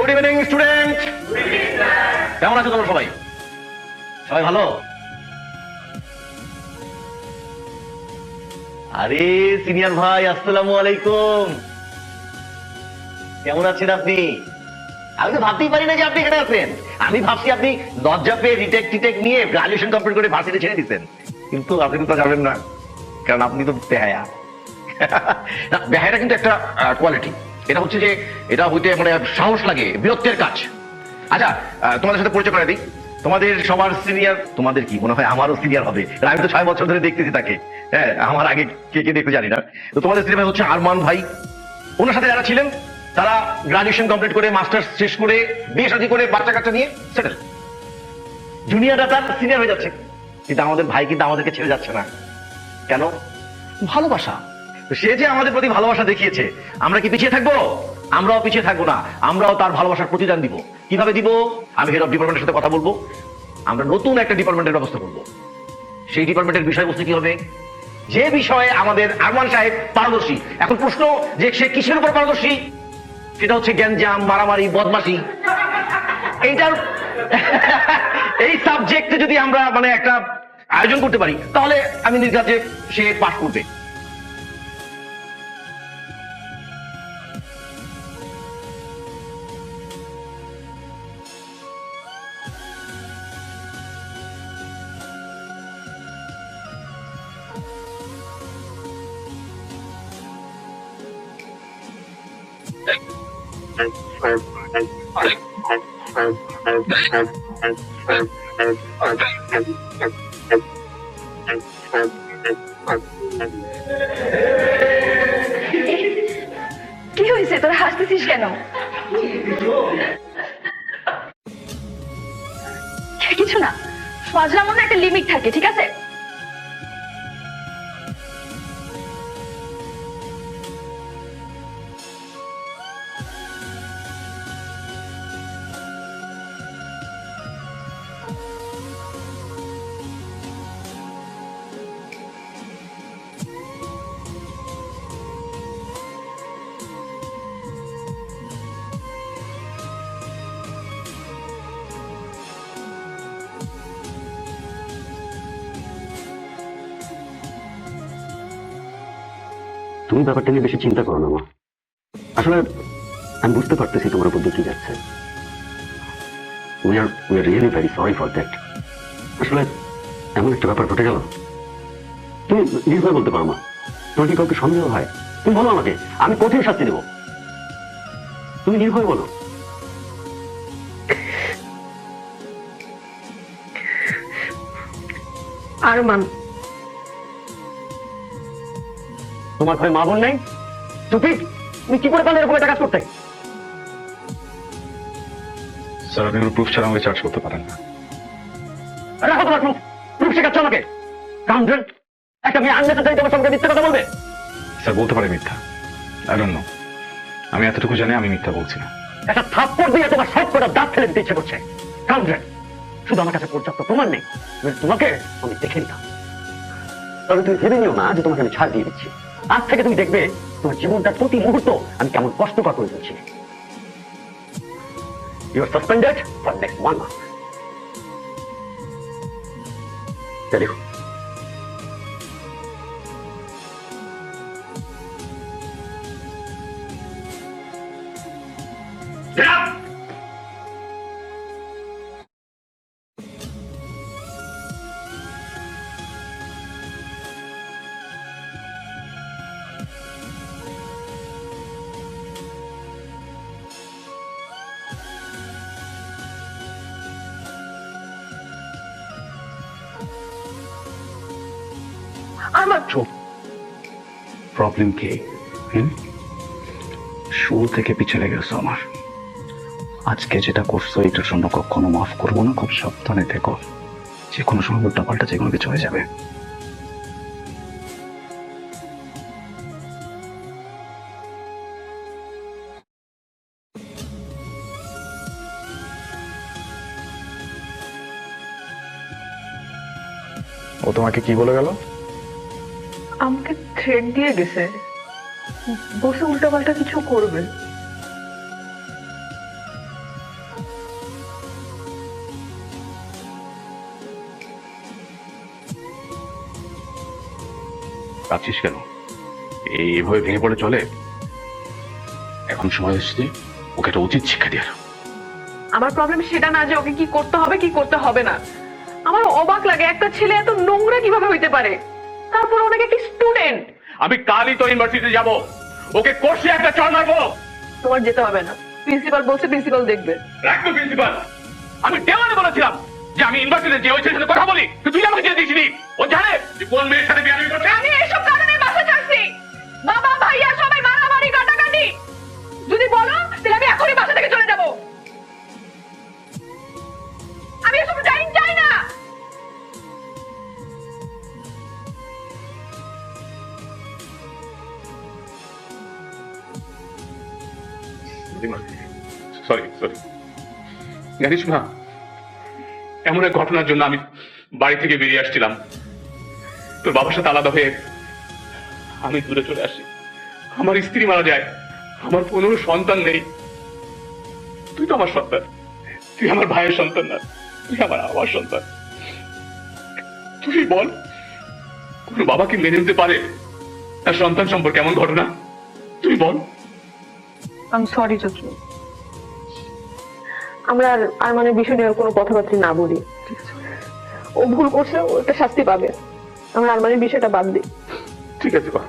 Good evening student. কেমন আছো তোমরা সবাই? সবাই ভালো? আরে সিনিয়র ভাই, আসসালামু আলাইকুম। কেমন আছেন আপনি? আমি তো ভাবতেই পারি না যে আপনি এখানে আছেন। আমি ভাবছি আপনি লজ্জা পেয়ে রিটেক নিয়ে গ্রাজুয়েশন কমপ্লিট করে ভার্সিটি ছেড়ে দিচ্ছেন, কিন্তু আপনি তো যাবেন না, কারণ আপনি তো বেহায়া। না, বেহায়াটা কিন্তু একটা কোয়ালিটি। এটা হচ্ছে যে এটা হইতে মানে সাহস লাগে, বীরত্বের কাজ। আচ্ছা, তোমাদের সাথে পরিচয় করে দিই। তোমাদের সবার সিনিয়র, তোমাদের কি মনে হয় আমারও সিনিয়র হবে, আমি তো 6 বছর ধরে দেখতেছি তাকে। হ্যাঁ, আমার আগে কে কে দেখতে জানি না। তো তোমাদের সিনিয়র হচ্ছে আরমান ভাই। ওনার সাথে যারা ছিলেন তারা গ্রাজুয়েশন কমপ্লিট করে মাস্টার্স শেষ করে বিয়ে শাদী করে বাচ্চা কাচ্চা নিয়ে সেটেল। জুনিয়ররা তার সিনিয়র হয়ে যাচ্ছে, কিন্তু আমাদের ভাই কিন্তু আমাদেরকে ছেড়ে যাচ্ছে না। কেন? ভালোবাসা। সে যে আমাদের প্রতি ভালোবাসা দেখিয়েছে, আমরা কি পিছিয়ে থাকবো? আমরাও পিছিয়ে থাকবো না, আমরাও তার ভালোবাসার প্রতিদান দিব। কিভাবে দিব? আমি হেড অফ ডিপার্টমেন্টের সাথে কথা বলবো, আমরা নতুন একটা ডিপার্টমেন্টের ব্যবস্থা করবো। সেই ডিপার্টমেন্টের বিষয়বস্তু কি হবে? যে বিষয়ে আমাদের আরমান সাহেব পারদর্শী। এখন প্রশ্ন যে সে কিসের উপর পারদর্শী? সেটা হচ্ছে গ্যাঞ্জাম, মারামারি, বদমাশি। এইটার এই সাবজেক্টে যদি আমরা মানে একটা আয়োজন করতে পারি, তাহলে আমি নির্ঘাত যে সে পাস করবে। কি হয়েছে, তোরা হাসতেছিস কেন? কিছু না, ফাজলামোর একটা লিমিট থাকে, ঠিক আছে? তুমি ব্যাপারটা নিয়ে বেশি চিন্তা করো না মা। আসলে আমি বুঝতে পারতেছি তোমার উপর দিয়ে কি যাচ্ছে। We are really very sorry for that. আসলে এমন একটা ব্যাপার ঘটে গেল, তুমি নির্ভয় বলতে পারো মা। তোমার কি কাউকে সন্দেহ হয়? তুমি বলো আমাকে, আমি কঠিন শাস্তি দেব। তুমি নির্ভয় বলো। আরমান, তোমার ঘরে মা বোন নেই? চুপি, তুমি কি করে পারলে এরকম একটা কাজ করতে? স্যার, আপনি কোনো প্রুফ ছাড়া আমাকে চার্জ করতে পারেন না। রাখো তোমার প্রুফ। প্রুফ শেখাচ্ছ আমাকে? কাউন্টার একটা মেয়ে আনলে তো চাই তোমার সঙ্গে মিথ্যা কথা বলবে? স্যার, বলতে পারে মিথ্যা। আই ডোন্ট নো, আমি এতটুকু জানি আমি মিথ্যা বলছি না। একটা থাপ্পড় দিয়ে তোমার সব কটা দাঁত ফেলে দিতে ইচ্ছে করছে। কাউন্টার, শুধু আমার কাছে পর্যাপ্ত প্রমাণ নেই, তোমাকে আমি দেখে নিতাম। তবে তুমি ভেবে নিও না যে তোমাকে আমি ছাড় দিয়ে দিচ্ছি। আজ থেকে তুমি দেখবে তোমার জীবনটা প্রতি মুহূর্ত আমি কেমন কষ্টকর করে দিচ্ছি। You are suspended for next 1 month। দেখো, আমার প্রবলেম কি? শুরু থেকে পিছনে গেছো আমার। আজকে যেটা করছো এটার জন্য কখনো মাফ করবো না। খুব সাবধানে থেকো, যে কোনো সময় উল্টা পাল্টা যে কোনো কিছু হয়ে যাবে। ও তোমাকে কি বলে গেল? আমাকে থ্রেড দিয়ে গেছে, বসে উল্টাপাল্টা কিছু করবে। কাঁদছিস কেন? এইভাবে ভেঙে পড়ে চলে? এখন সময় এসেছে ওকে একটা উচিত শিক্ষা দেওয়ার। আমার প্রবলেম সেটা না যে ওকে কি করতে হবে কি করতে হবে না। আমার অবাক লাগে একটা ছেলে এত নোংরা কিভাবে হইতে পারে, তারপর ওনাকে একটি স্টুডেন্ট। আমি কালই তো ইউনিভার্সিটিতে যাব, ওকে কোর্সে একটা চড় মারবো। তোমার যেতে হবে না, প্রিন্সিপাল বলছে প্রিন্সিপাল দেখবে। রাখতো প্রিন্সিপাল, আমি দেওয়ালে বলেছিলাম যে আমি ইউনিভার্সিটিতে যে ওই ছেলের সাথে কথা বলি, তুই আমাকে ছেড়ে দিয়েছিলি। ও জানে যে কোন মেয়ের সাথে বিয়ে করছে। আমি এইসব কারণে বাসা ছাড়ছি। বাবা ভাইয়া সবাই মারামারি কাটাকাটি। যদি বলো তাহলে আমি এখনই বাসা থেকে চলে যাব। আমি এসব চাই না। সরি সরি, জানিস না এমন এক ঘটনার জন্য আমি বাড়ি থেকে বেরিয়ে আসছিলাম, তোর বাবার সাথে আলাদা হয়ে আমি দূরে চলে আসি। আমার স্ত্রী মারা যায়, আমার কোনো সন্তান নেই। তুই তো আমার সন্তান, তুই আমার ভাইয়ের সন্তান না, তুই আমার সন্তান। তুই বল, কোন বাবা কি মেনে নিতে পারে তার সন্তান সম্পর্কে এমন ঘটনা? তুই বল। আমি সরি চোখু, আমরা আর মানে বিষয় নিয়ে কোনো কথাবার্তা না বলি। ও ভুল করছে, ও একটা শাস্তি পাবে। আমরা আর মানে বিষয়টা বাদ দিই। ঠিক আছে বা